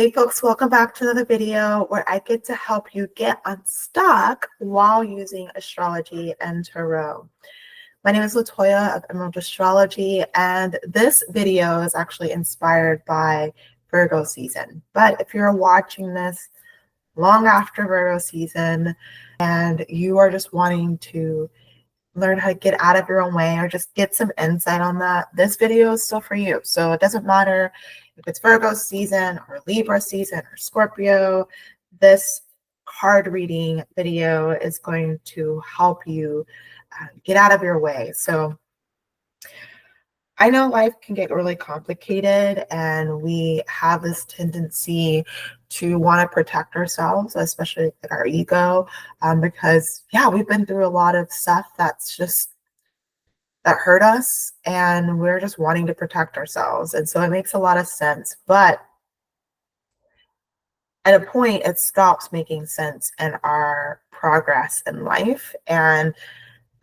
Hey folks, welcome back to another video where I get to help you get unstuck while using astrology and tarot. My name is Latoya of Emerald Astrology, and this video is actually inspired by Virgo season. But if you're watching this long after Virgo season and you are just wanting to learn how to get out of your own way or just get some insight on that, this video is still for you. So it doesn't matter if it's Virgo season or Libra season or Scorpio, this card reading video is going to help you get out of your way. So I know life can get really complicated and we have this tendency to want to protect ourselves, especially like our ego, because we've been through a lot of stuff that hurt us and we're just wanting to protect ourselves. And so it makes a lot of sense, but at a point it stops making sense in our progress in life. And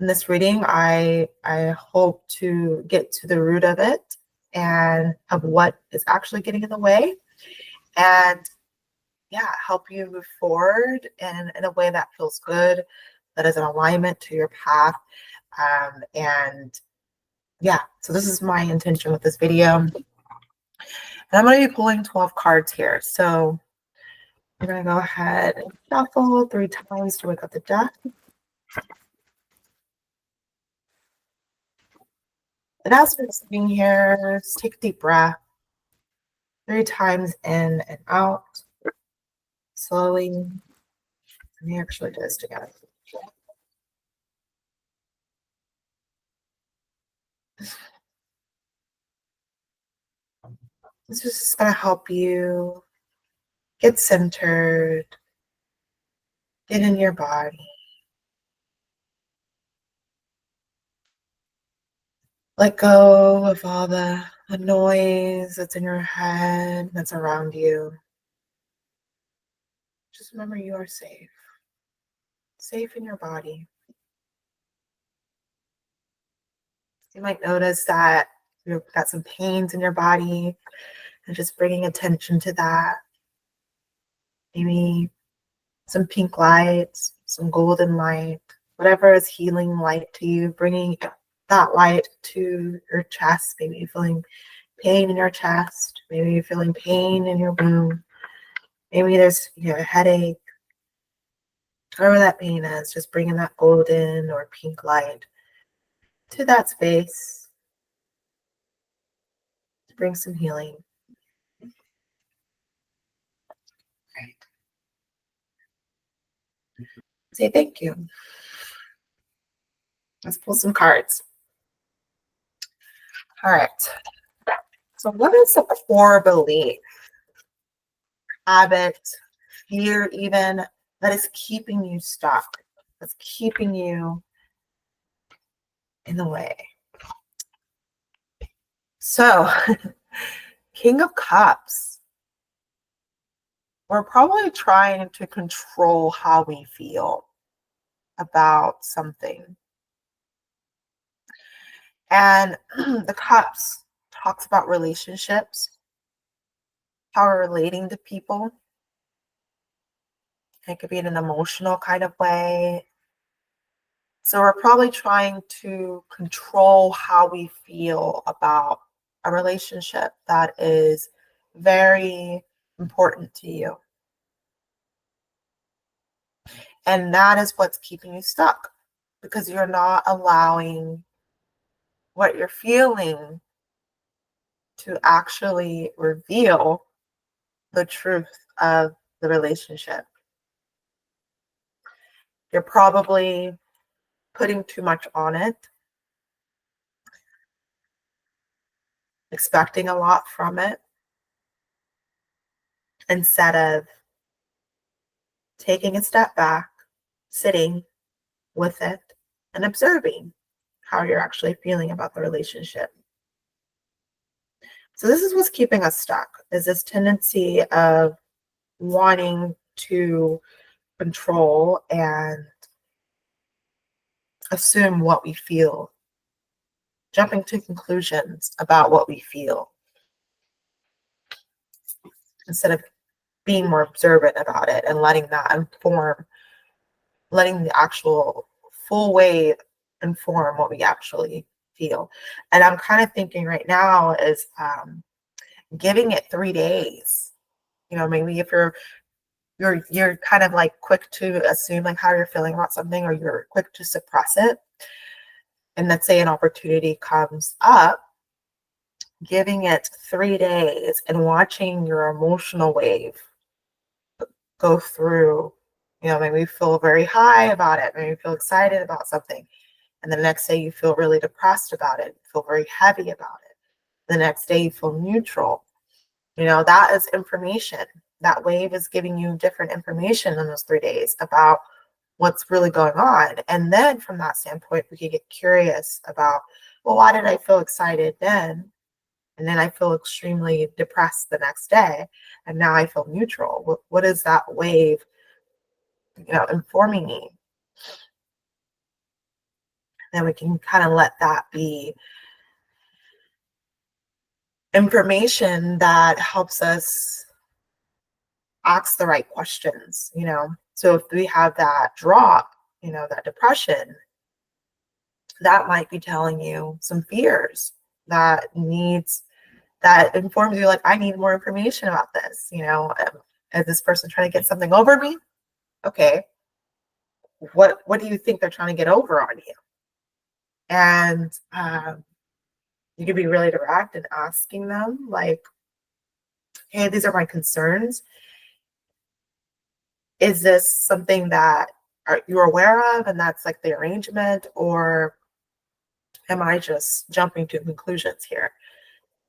in this reading, I hope to get to the root of it and of what is actually getting in the way, and help you move forward in a way that feels good, that is in alignment to your path. So this is my intention with this video. And I'm going to be pulling 12 cards here. So I'm going to go ahead and shuffle 3 times to wake up the deck. And as we're sitting here, just take a deep breath 3 times in and out. Slowly. Let me actually do this together. This is just going to help you get centered, get in your body. Let go of all the noise that's in your head, that's around you. Just remember you are safe. Safe in your body. You might notice that you've got some pains in your body, and just bringing attention to that. Maybe some pink light, some golden light, whatever is healing light to you, bringing that light to your chest. Maybe you're feeling pain in your chest. Maybe you're feeling pain in your womb. Maybe there's a headache. Whatever that pain is, just bringing that golden or pink light to that space to bring some healing. Right. Say thank you. Let's pull some cards. All right. So what is a core belief, habit, fear even, that is keeping you stuck, that's keeping you in the way? So, King of Cups. We're probably trying to control how we feel about something. And the Cups talks about relationships, how we're relating to people. It could be in an emotional kind of way. So we're probably trying to control how we feel about a relationship that is very important to you. And that is what's keeping you stuck, because you're not allowing what you're feeling to actually reveal the truth of the relationship. You're probably putting too much on it, expecting a lot from it, instead of taking a step back, sitting with it, and observing how you're actually feeling about the relationship. So this is what's keeping us stuck, is this tendency of wanting to control and assume what we feel, jumping to conclusions about what we feel, instead of being more observant about it and letting that inform, letting the actual full wave inform what we actually feel. And I'm kind of thinking right now is giving it 3 days. Maybe if you're kind of like quick to assume like how you're feeling about something, or you're quick to suppress it, and let's say an opportunity comes up, giving it 3 days and watching your emotional wave go through. Maybe you feel very high about it, maybe you feel excited about something, and the next day you feel really depressed about it, feel very heavy about it. The next day you feel neutral. That is information. That wave is giving you different information in those 3 days about what's really going on. And then from that standpoint, we can get curious about, well, why did I feel excited then? And then I feel extremely depressed the next day. And now I feel neutral. What is that wave, informing me? Then we can kind of let that be information that helps us ask the right questions. So if we have that drop, that depression, that might be telling you some fears that informs you, like, I need more information about this. Is this person trying to get something over me? Okay, what do you think they're trying to get over on you? And you can be really direct in asking them, like, hey, these are my concerns. Is this something that you're aware of and that's like the arrangement, or am I just jumping to conclusions here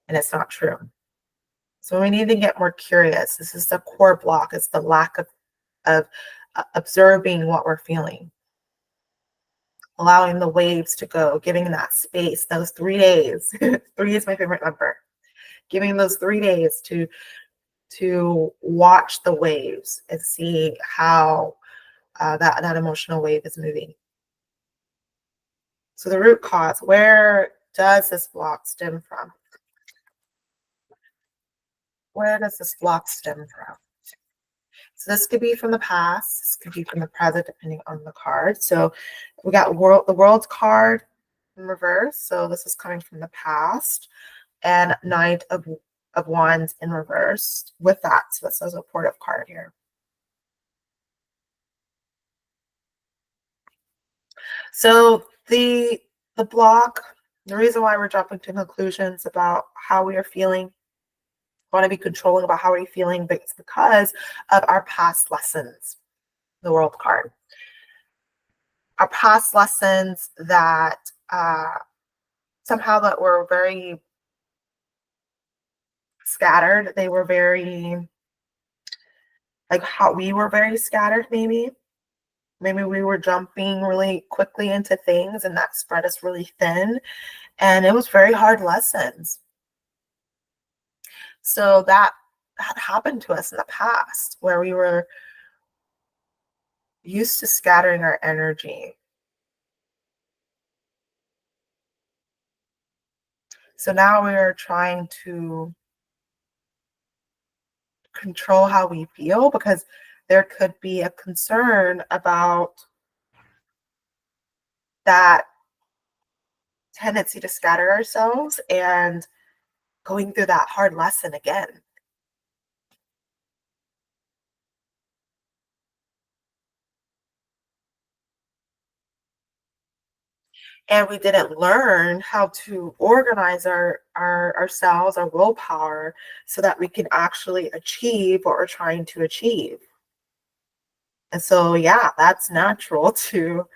and it's not true? So we need to get more curious. This is the core block. It's the lack of observing what we're feeling, allowing the waves to go, giving that space, those 3 days. 3 is my favorite number. Giving those 3 days to watch the waves and see how that emotional wave is moving. So the root cause, where does this block stem from? Where does this block stem from? So this could be from the past, this could be from the present, depending on the card. So we got the World's card in reverse. So this is coming from the past, and Knight of Wands in reverse with that. So this is a supportive card here. So the block, the reason why we're jumping to conclusions about how we are feeling, want to be controlling about how we're feeling, but it's because of our past lessons. The World card, our past lessons that somehow that were very scattered. They were very, like, how we were very scattered. Maybe we were jumping really quickly into things, and that spread us really thin, and it was very hard lessons. So that had happened to us in the past, where we were used to scattering our energy. So now we are trying to control how we feel, because there could be a concern about that tendency to scatter ourselves and going through that hard lesson again. And we didn't learn how to organize ourselves, our willpower, so that we can actually achieve what we're trying to achieve. And so, yeah, that's natural to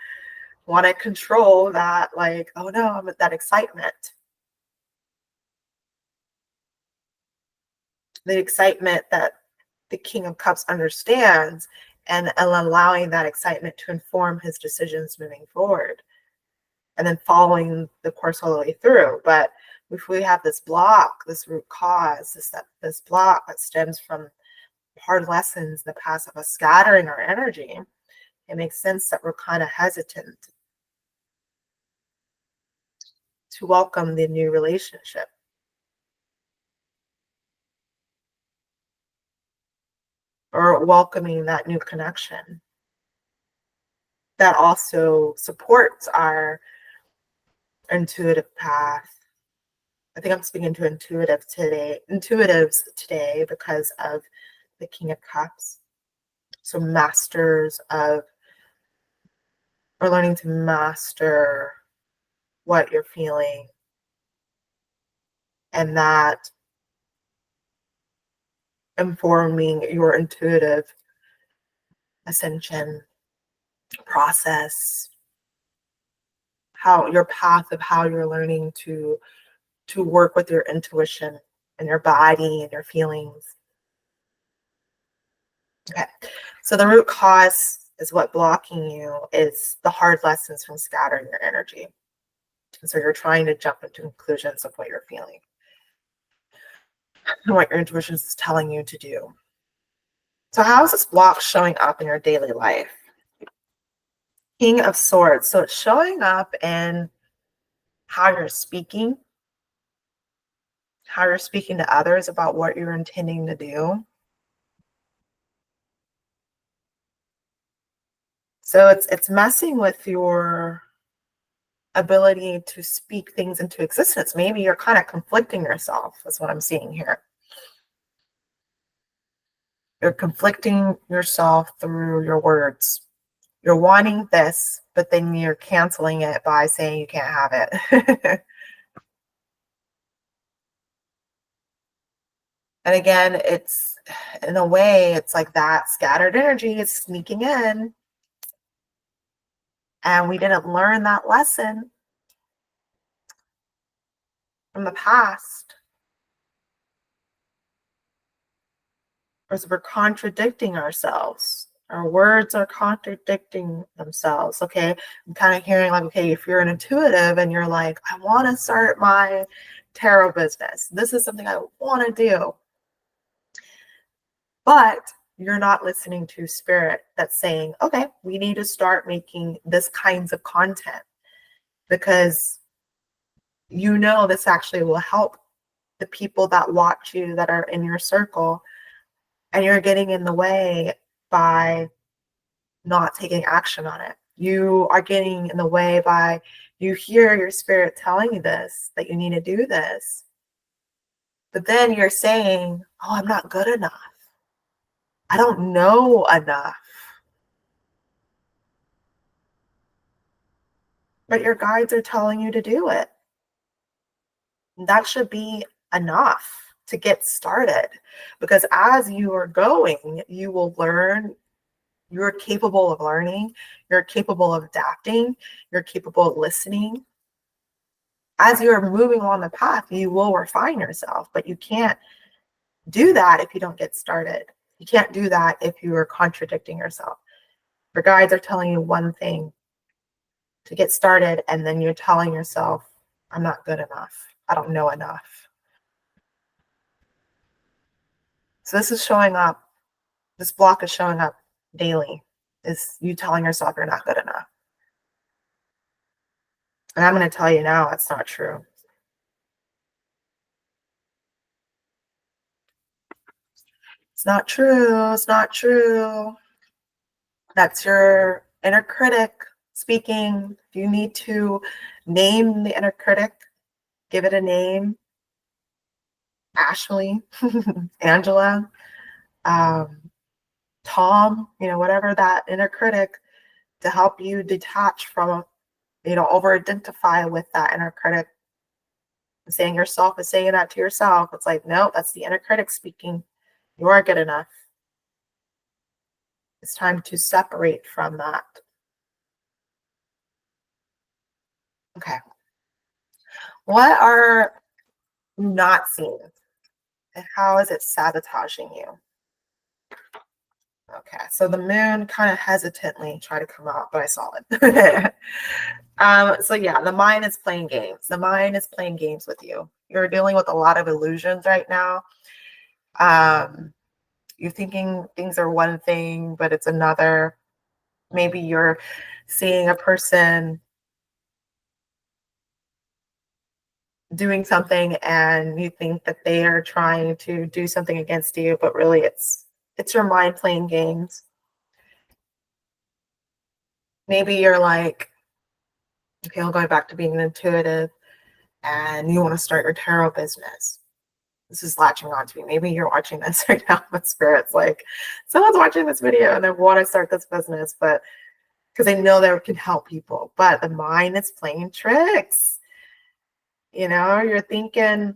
want to control that, like, oh no, I'm at that excitement. The excitement that the King of Cups understands, and allowing that excitement to inform his decisions moving forward, and then following the course all the way through. But if we have this block, this root cause, this block that stems from hard lessons in the past of us scattering our energy, it makes sense that we're kind of hesitant to welcome the new relationship. or welcoming that new connection that also supports our intuitive path. I think I'm speaking to intuitives today because of the King of Cups. So masters of, or learning to master what you're feeling, and that informing your intuitive ascension process, how your path of how you're learning to work with your intuition and your body and your feelings. Okay, so the root cause is what blocking you is the hard lessons from scattering your energy. And so you're trying to jump into conclusions of what you're feeling and what your intuition is telling you to do. So how is this block showing up in your daily life? King of Swords. So it's showing up in how you're speaking to others about what you're intending to do. So it's messing with your ability to speak things into existence. Maybe you're kind of conflicting yourself, is what I'm seeing here. You're conflicting yourself through your words. You're wanting this, but then you're canceling it by saying you can't have it. And again, it's in a way, it's like that scattered energy is sneaking in. And we didn't learn that lesson from the past. Because we're contradicting ourselves. Our words are contradicting themselves. Okay. I'm kind of hearing like, okay, if you're an intuitive and you're like, I want to start my tarot business. This is something I want to do. But you're not listening to spirit that's saying, okay, we need to start making this kinds of content because you know this actually will help the people that watch you, that are in your circle, and you're getting in the way by not taking action on it. You are getting in the way by, you hear your spirit telling you this, that you need to do this, but then you're saying, oh, I'm not good enough. I don't know enough. But your guides are telling you to do it. That should be enough to get started, because as you are going, you will learn. You're capable of learning, you're capable of adapting, you're capable of listening. As you're moving along the path, you will refine yourself, but you can't do that if you don't get started. You can't do that if you are contradicting yourself. Your guides are telling you one thing to get started, and then you're telling yourself, I'm not good enough. I don't know enough. So this is showing up. This block is showing up daily, is you telling yourself you're not good enough. And I'm going to tell you now, it's not true. It's not true. It's not true. That's your inner critic speaking. You need to name the inner critic, give it a name. Ashley, Angela, Tom, whatever that inner critic, to help you detach from, over identify with that inner critic. Saying yourself is saying that to yourself. It's like, no, that's the inner critic speaking. You aren't good enough. It's time to separate from that. Okay. What are you not seeing? And how is it sabotaging you? Okay, so the moon kind of hesitantly tried to come out, but I saw it. So yeah, the mind is playing games. The mind is playing games with you. You're dealing with a lot of illusions right now. You're thinking things are one thing, but it's another. Maybe you're seeing a person doing something and you think that they are trying to do something against you, but really it's It's your mind playing games. Maybe you're like, okay, I'm going back to being an intuitive and you want to start your tarot business. This is latching on to me. Maybe you're watching this right now, but spirit's like, someone's watching this video and they want to start this business, but because they know that it can help people. But the mind is playing tricks. You're thinking,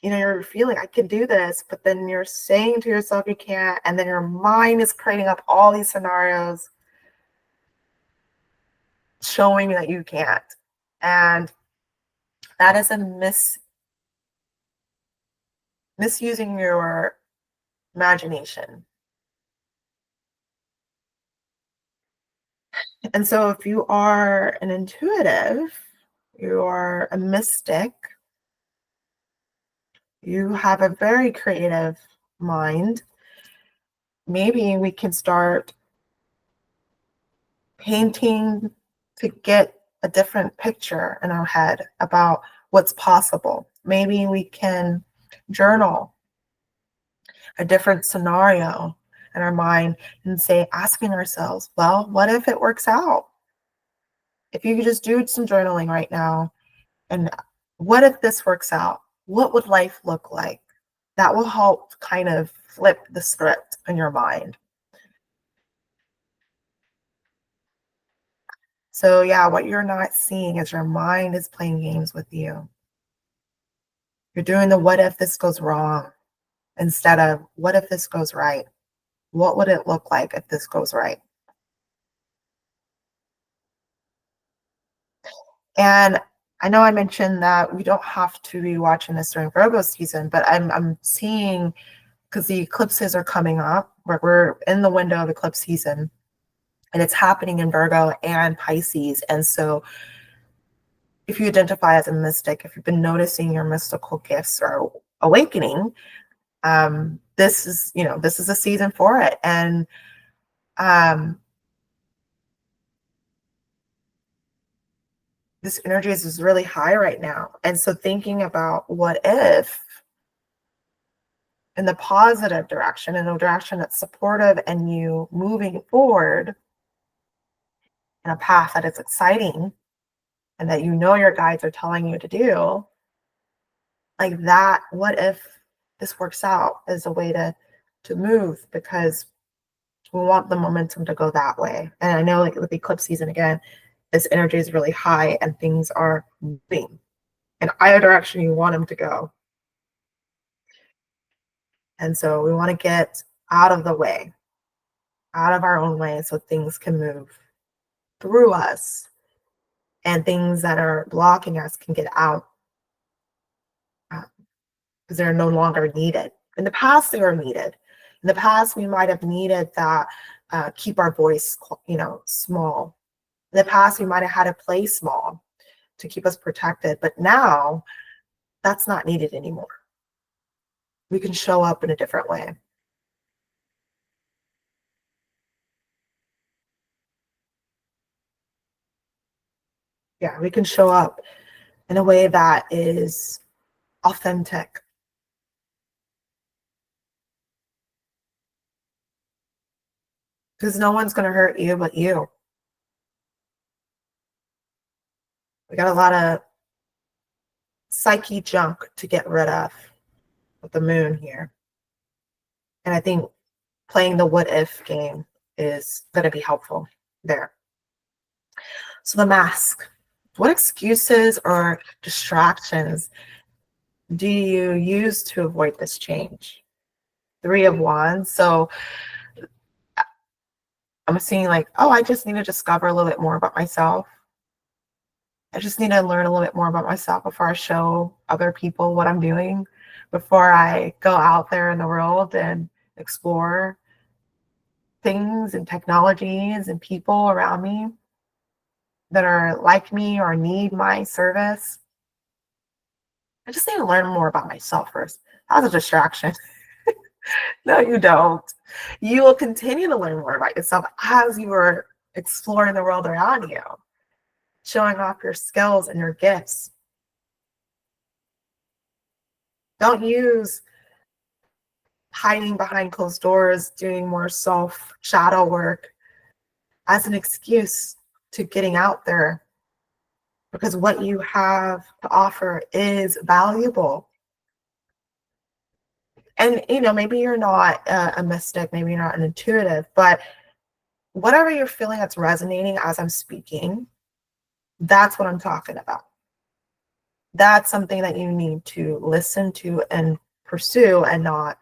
you're feeling, I can do this, but then you're saying to yourself you can't, and then your mind is creating up all these scenarios showing that you can't. And that is misusing your imagination. And so if you are an intuitive, you are a mystic, you have a very creative mind, maybe we can start painting to get a different picture in our head about what's possible. Maybe we can journal a different scenario in our mind and say, asking ourselves, well, what if it works out? If you could just do some journaling right now, and what if this works out? What would life look like? That will help kind of flip the script in your mind. So yeah, what you're not seeing is your mind is playing games with you. You're doing the what if this goes wrong instead of what if this goes right? What would it look like if this goes right? And I know I mentioned that we don't have to be watching this during Virgo season, but I'm seeing, because the eclipses are coming up, we're in the window of eclipse season, and it's happening in Virgo and Pisces. And so if you identify as a mystic, if you've been noticing your mystical gifts or awakening, this is a season for it. And this energy is really high right now. And so thinking about what if in the positive direction, in a direction that's supportive and you moving forward in a path that is exciting and that your guides are telling you to do, like that, what if this works out is a way to move, because we want the momentum to go that way. And I know, like with eclipse season again, this energy is really high and things are moving in either direction you want them to go. And so we want to get out of the way, out of our own way, so things can move through us and things that are blocking us can get out, because they're no longer needed. In the past, they were needed. In the past, we might have needed that, keep our voice, small. In the past, we might have had to play small to keep us protected, but now that's not needed anymore. We can show up in a different way. Yeah, we can show up in a way that is authentic. Because no one's going to hurt you but you. We got a lot of psyche junk to get rid of with the moon here. And I think playing the what if game is going to be helpful there. So the mask. What excuses or distractions do you use to avoid this change? 3 of Wands. So I'm seeing like, oh, I just need to discover a little bit more about myself. I just need to learn a little bit more about myself before I show other people what I'm doing, before I go out there in the world and explore things and technologies and people around me that are like me or need my service. I just need to learn more about myself first. That's a distraction. No, you don't. You will continue to learn more about yourself as you are exploring the world around you, showing off your skills and your gifts. Don't use hiding behind closed doors, doing more self shadow work as an excuse to getting out there, because what you have to offer is valuable. And maybe you're not a mystic, maybe you're not an intuitive, but whatever you're feeling that's resonating as I'm speaking, that's what I'm talking about. That's something that you need to listen to and pursue, and not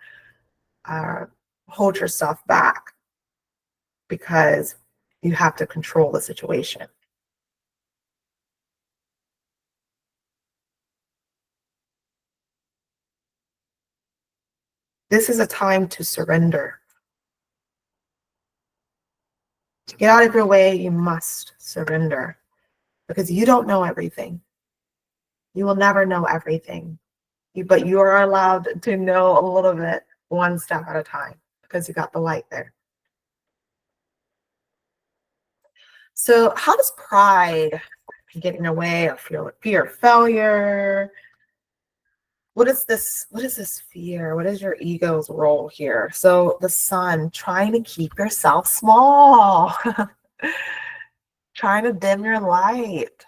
hold yourself back because you have to control the situation. This is a time to surrender. To get out of your way, you must surrender, because you don't know everything. You will never know everything, but you are allowed to know a little bit, one step at a time, because you got the light there. So how does pride get in the way of fear of failure? What is this fear? What is your ego's role here? So the sun, trying to keep yourself small, trying to dim your light.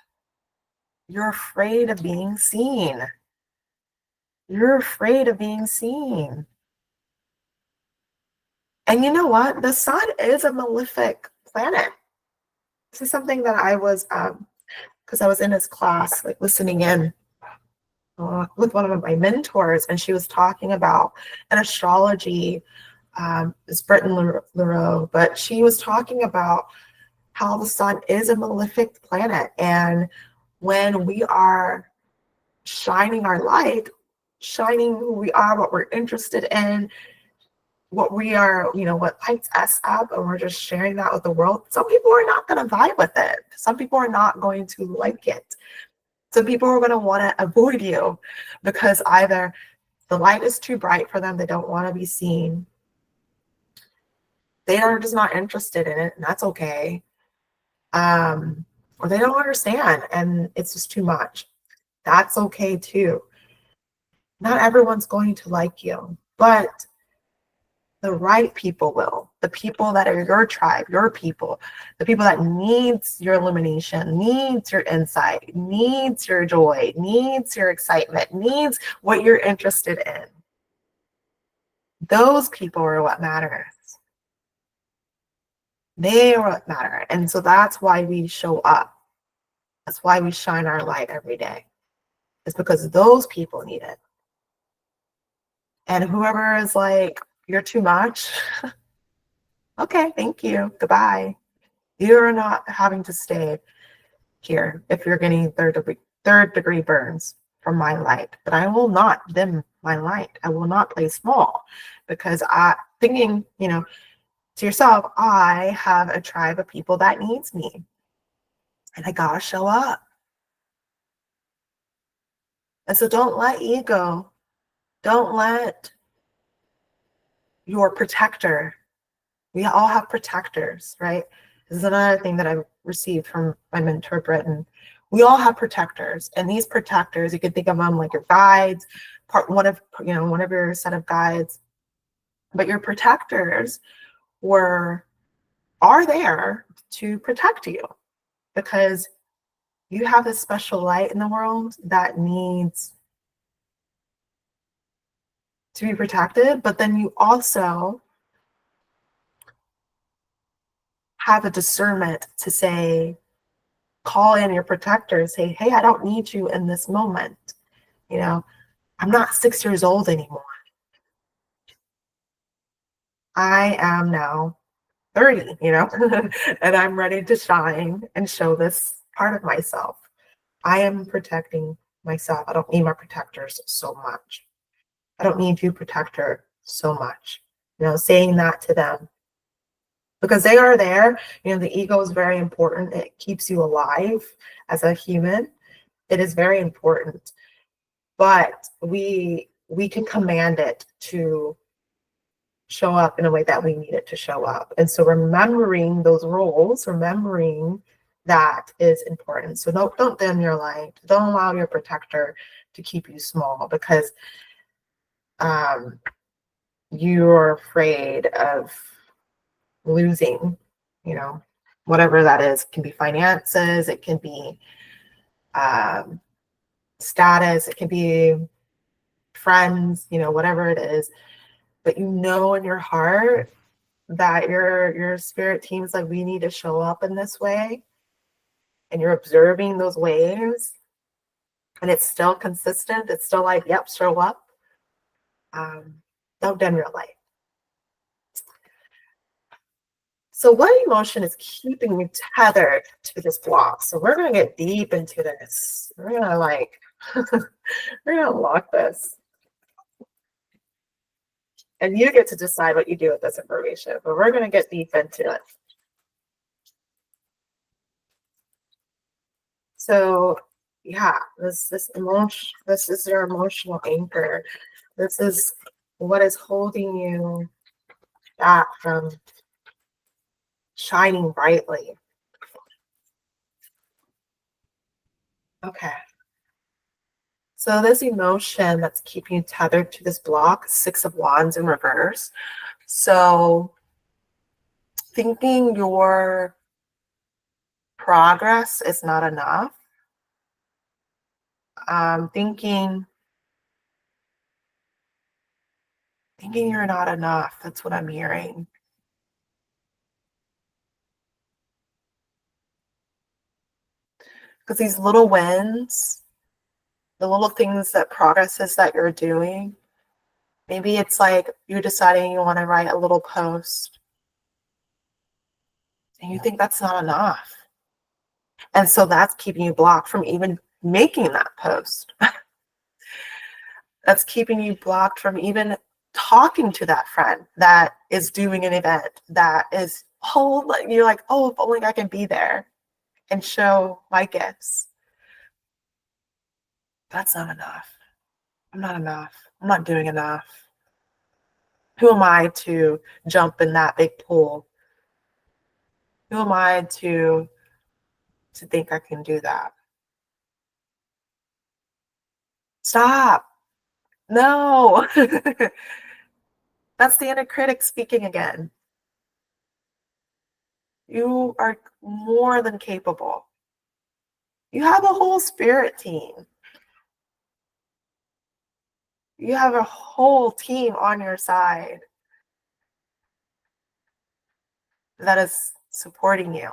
You're afraid of being seen. You're afraid of being seen. And you know what? The sun is a malefic planet. This is something that I was, because I was in his class, like listening in with one of my mentors, and she was talking about an astrology. It's Britton Leroux, but she was talking about how the sun is a malefic planet, and when we are shining our light, shining who we are, what we're interested in, what we are, what lights us up, and we're just sharing that with the world, some people are not going to vibe with it. Some people are not going to like it. Some people are going to want to avoid you because either the light is too bright for them, they don't want to be seen, they are just not interested in it, and that's okay. Or they don't understand and it's just too much. That's okay too. Not everyone's going to like you, but the right people will. The people that are your tribe, your people, the people that needs your illumination, needs your insight, needs your joy, needs your excitement, needs what you're interested in. Those people are what matters. They are what matter. And so that's why we show up. That's why we shine our light every day. It's because those people need it. And whoever is like, you're too much, okay, thank you, goodbye. You're not having to stay here if you're getting third degree burns from my light. But I will not dim my light. I will not play small, because thinking, to yourself, I have a tribe of people that needs me, and I gotta show up. And so don't let ego, don't let your protector, we all have protectors, right? This is another thing that I received from my mentor, Britton. We all have protectors, and these protectors, you can think of them like your guides, one of your set of guides. But your protectors are there to protect you, because you have this special light in the world that needs to be protected. But then you also have a discernment to say, call in your protector, say, hey, I don't need you in this moment. I'm not 6 years old anymore. I am now 30, and I'm ready to shine and show this part of myself. I am protecting myself. I don't need my protectors so much. I don't need you, protector, so much. Saying that to them, because they are there. The ego is very important. It keeps you alive as a human. It is very important, but we can command it to show up in a way that we need it to show up. And so remembering those roles, remembering that is important. So don't dim your light. Don't allow your protector to keep you small, because you're afraid of losing, whatever that is. It can be finances, it can be um, status, it can be friends, whatever it is. But in your heart that your spirit team's like, we need to show up in this way, and you're observing those waves, and it's still consistent. It's still like, yep, show up. Don't done real life. So what emotion is keeping you tethered to this block? So we're going to get deep into this. We're going to we're going to unlock this. And you get to decide what you do with this information, but we're going to get deep into it. So yeah, this emotion, this is your emotional anchor. This is what is holding you back from shining brightly. Okay. So this emotion that's keeping you tethered to this block, Six of Wands in reverse. So thinking your progress is not enough. Thinking you're not enough. That's what I'm hearing. Because these little wins, the little things that progresses that you're doing, maybe it's like you're deciding you want to write a little post and you think that's not enough. And so that's keeping you blocked from even making that post. That's keeping you blocked from even talking to that friend that is doing an event that is, you're like, oh, if only I can be there and show my gifts. That's not enough. I'm not enough. I'm not doing enough. Who am I to jump in that big pool? Who am I to think I can do that? Stop. No. That's the inner critic speaking again. You are more than capable. You have a whole spirit team. You have a whole team on your side that is supporting you.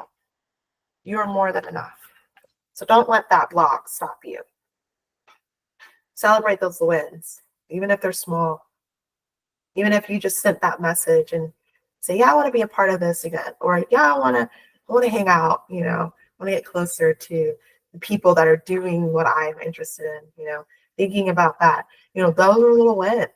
You are more than enough. So don't let that block stop you. Celebrate those wins, even if they're small. Even if you just sent that message and say, yeah, I want to be a part of this again. Or yeah, I want to hang out, I want to get closer to the people that are doing what I'm interested in, thinking about that. Those are little wins.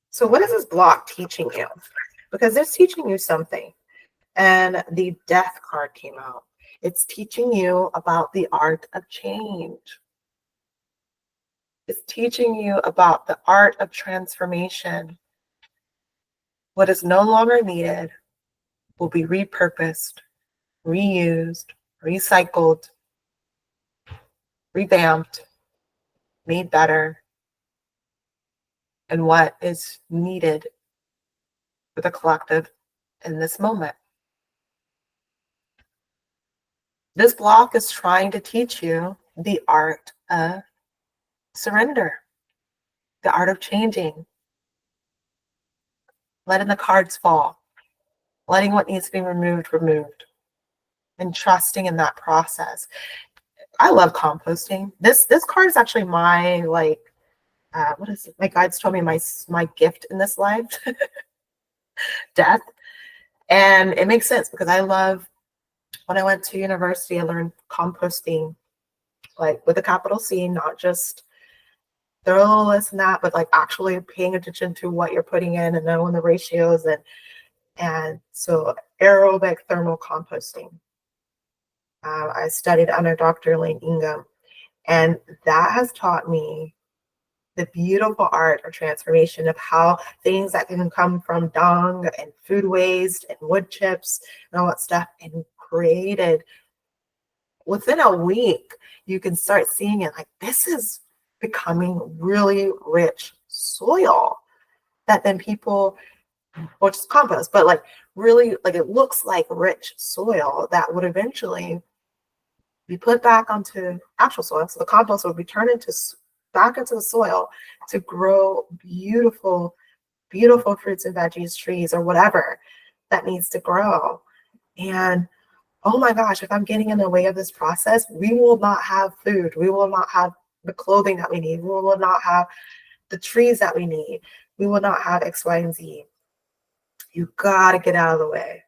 So what is this block teaching you? Because it's teaching you something. And the Death card came out. It's teaching you about the art of change. It's teaching you about the art of transformation. What is no longer needed will be repurposed, reused, recycled, revamped, made better, and what is needed for the collective in this moment. This block is trying to teach you the art of surrender, the art of changing, letting the cards fall, letting what needs to be removed, and trusting in that process. I love composting. This card is actually my what is it? My guides told me my gift in this life, death. And it makes sense because when I went to university, I learned composting, like with a capital C, not just throw this and that, but like actually paying attention to what you're putting in and knowing the ratios and so aerobic thermal composting. I studied under Dr. Lane Ingham, and that has taught me the beautiful art of transformation of how things that can come from dung and food waste and wood chips and all that stuff and created within a week, you can start seeing it like this is becoming really rich soil that then people, which is compost, but like really like it looks like rich soil that would eventually be put back onto actual soil. So the compost would be turned back into the soil to grow beautiful, beautiful fruits and veggies, trees, or whatever that needs to grow. And oh my gosh, if I'm getting in the way of this process, we will not have food. We will not have the clothing that we need. We will not have the trees that we need. We will not have X, Y, and Z. You gotta get out of the way.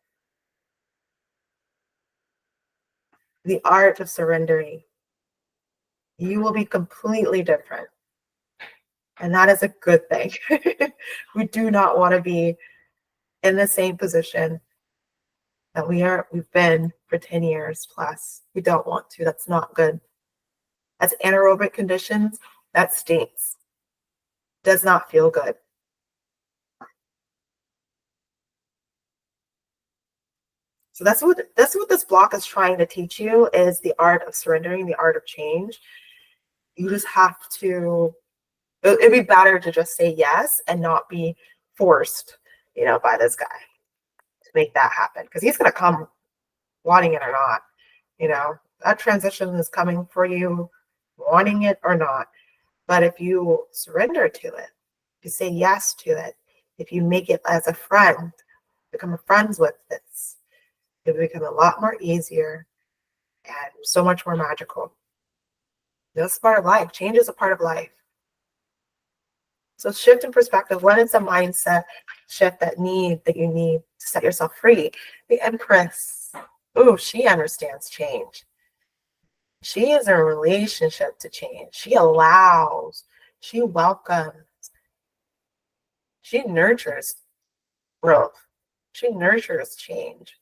The art of surrendering. You will be completely different. And that is a good thing. We do not want to be in the same position that we've been for 10 years plus. We don't want to. That's not good. That's anaerobic conditions. That stinks. Does not feel good. So that's what this block is trying to teach you, is the art of surrendering, the art of change. You just have to, it'd be better to just say yes and not be forced, by this guy to make that happen, because he's going to come wanting it or not. That transition is coming for you, wanting it or not. But if you surrender to it, if you say yes to it, if you make it as a friend, become friends with this, it'll become a lot more easier and so much more magical. That's part of life. Change is a part of life. So shift in perspective. What is a mindset shift that you need to set yourself free? The Empress. Oh, she understands change. She is in a relationship to change. She allows. She welcomes. She nurtures growth. She nurtures change.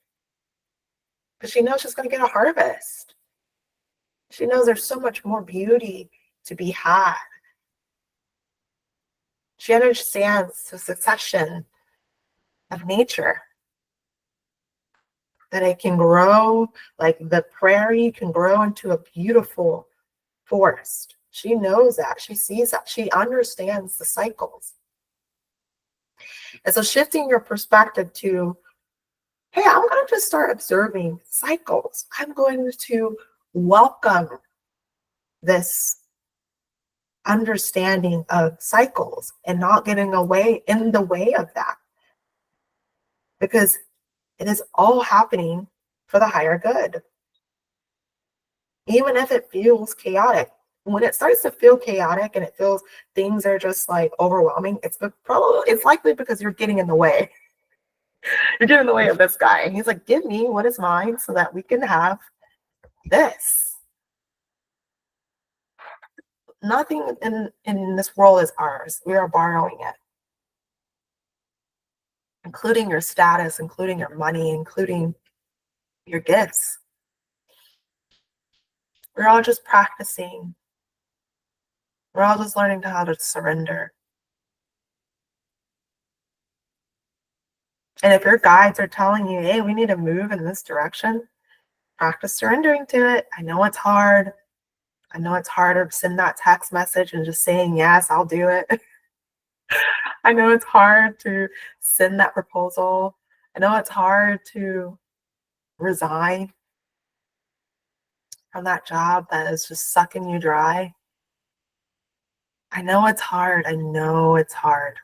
Because she knows she's going to get a harvest. She knows there's so much more beauty to be had. She understands the succession of nature, that it can grow, like the prairie can grow into a beautiful forest. She knows that. She sees that. She understands the cycles. And so shifting your perspective to, hey, I'm going to just start observing cycles. I'm going to welcome this understanding of cycles and not getting in the way of that, because it is all happening for the higher good. Even if it feels chaotic, when it starts to feel chaotic and it feels things are just like overwhelming, it's likely because you're getting in the way. You're getting in the way of this guy. And he's like, give me what is mine so that we can have this. Nothing in this world is ours. We are borrowing it, including your status, including your money, including your gifts. We're all just practicing. We're all just learning how to surrender. And if your guides are telling you, hey, we need to move in this direction, practice surrendering to it. I know it's hard. I know it's hard to send that text message and just saying, yes, I'll do it. I know it's hard to send that proposal. I know it's hard to resign from that job that is just sucking you dry. I know it's hard. I know it's hard.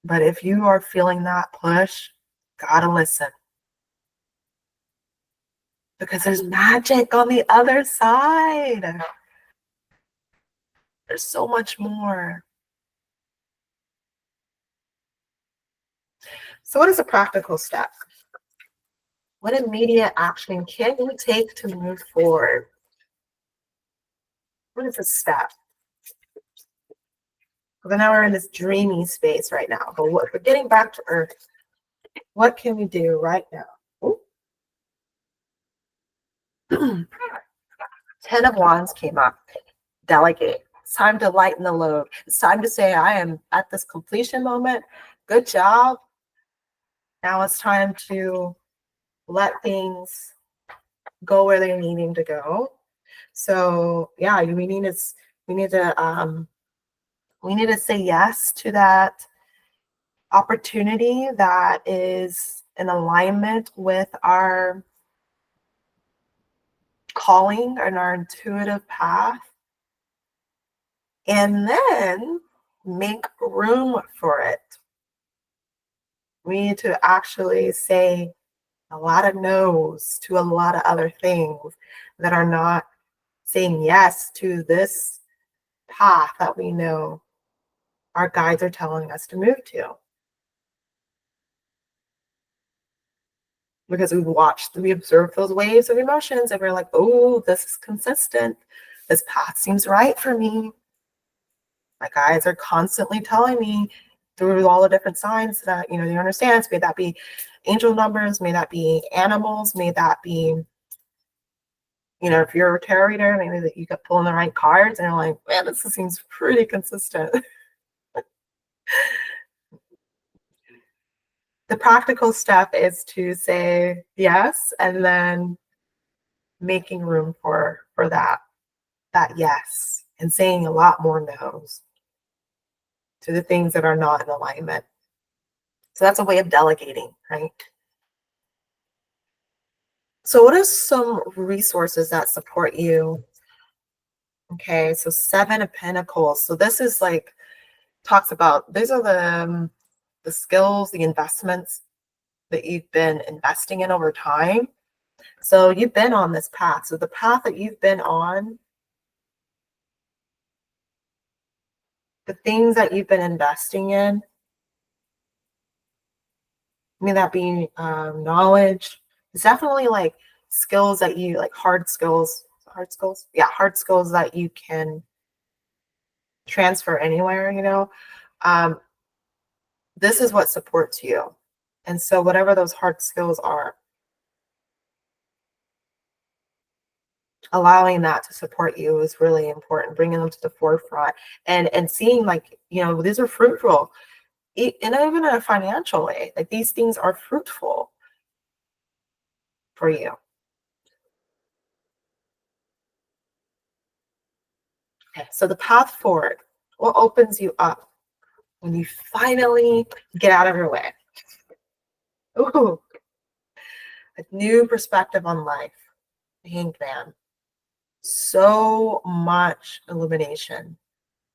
But if you are feeling that push, gotta listen. Because there's magic on the other side. There's so much more. So what is a practical step? What immediate action can you take to move forward? What is a step? Because now we're in this dreamy space right now. But we're getting back to earth. What can we do right now? 10 of Wands came up. Delegate. It's time to lighten the load. It's time to say, I am at this completion moment. Good job. Now it's time to let things go where they're needing to go. So yeah, we need to we need to say yes to that opportunity that is in alignment with our calling and our intuitive path, and then make room for it. We need to actually say a lot of no's to a lot of other things that are not saying yes to this path that we know our guides are telling us to move to. Because we observe those waves of emotions and we're like, oh, this is consistent. This path seems right for me. My guides are constantly telling me through all the different signs that, you understand. May that be angel numbers, may that be animals, may that be, if you're a tarot reader, maybe that you get pulling the right cards and you're like, man, this seems pretty consistent. The practical step is to say yes and then making room for that yes, and saying a lot more no's to the things that are not in alignment. So that's a way of delegating, right? So what are some resources that support you? Okay, so 7 of Pentacles. So this is like, talks about, these are the skills, the investments that you've been investing in over time. So you've been on this path. So the path that you've been on, the things that you've been investing in, may that be knowledge. It's definitely like skills that you like, hard skills that you can transfer anywhere. This is what supports you. And so whatever those hard skills are, allowing that to support you is really important, bringing them to the forefront and seeing like, these are fruitful, and even in a financial way, like these things are fruitful for you. Okay, so the path forward, what opens you up when you finally get out of your way? Ooh, a new perspective on life. The Hanged Man. So much illumination,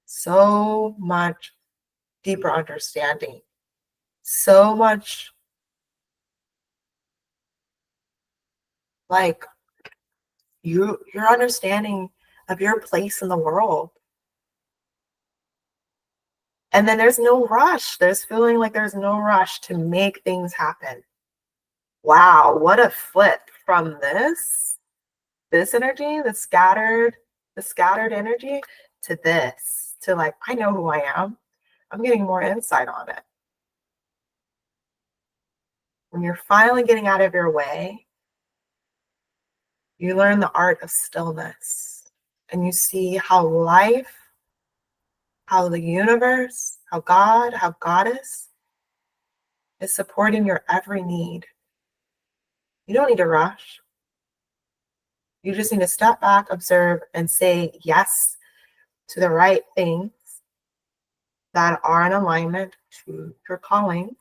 so much deeper understanding, so much like your understanding of your place in the world. And then there's no rush. There's feeling like there's no rush to make things happen. Wow, what a flip from this energy, the scattered energy, to this, to like, I know who I am. I'm getting more insight on it. When you're finally getting out of your way, you learn the art of stillness, and you see how life, how the universe, how God, how Goddess is supporting your every need. You don't need to rush. You just need to step back, observe, and say yes to the right things that are in alignment to your calling,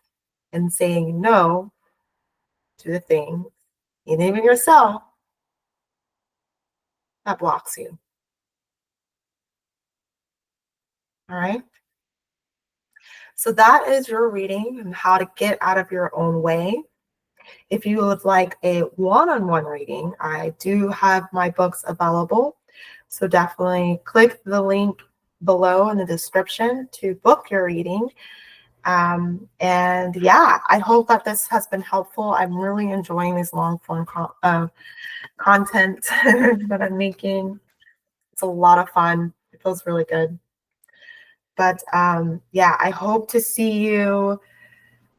and saying no to the things, and even yourself, that blocks you. All right? So that is your reading on how to get out of your own way. If you would like a one-on-one reading, I do have my books available. So definitely click the link below in the description to book your reading. And yeah, I hope that this has been helpful. I'm really enjoying these long form content that I'm making. It's a lot of fun. It feels really good. But yeah, I hope to see you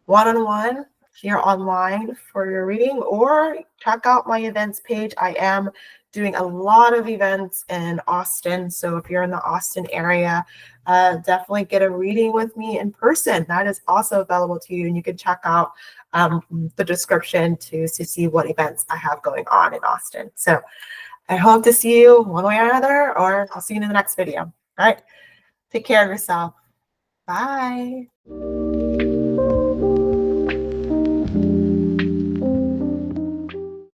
one-on-one here online for your reading, or check out my events page. I am doing a lot of events in Austin. So if you're in the Austin area, definitely get a reading with me in person. That is also available to you. And you can check out the description to see what events I have going on in Austin. So I hope to see you one way or another, or I'll see you in the next video. All right. Take care of yourself. Bye.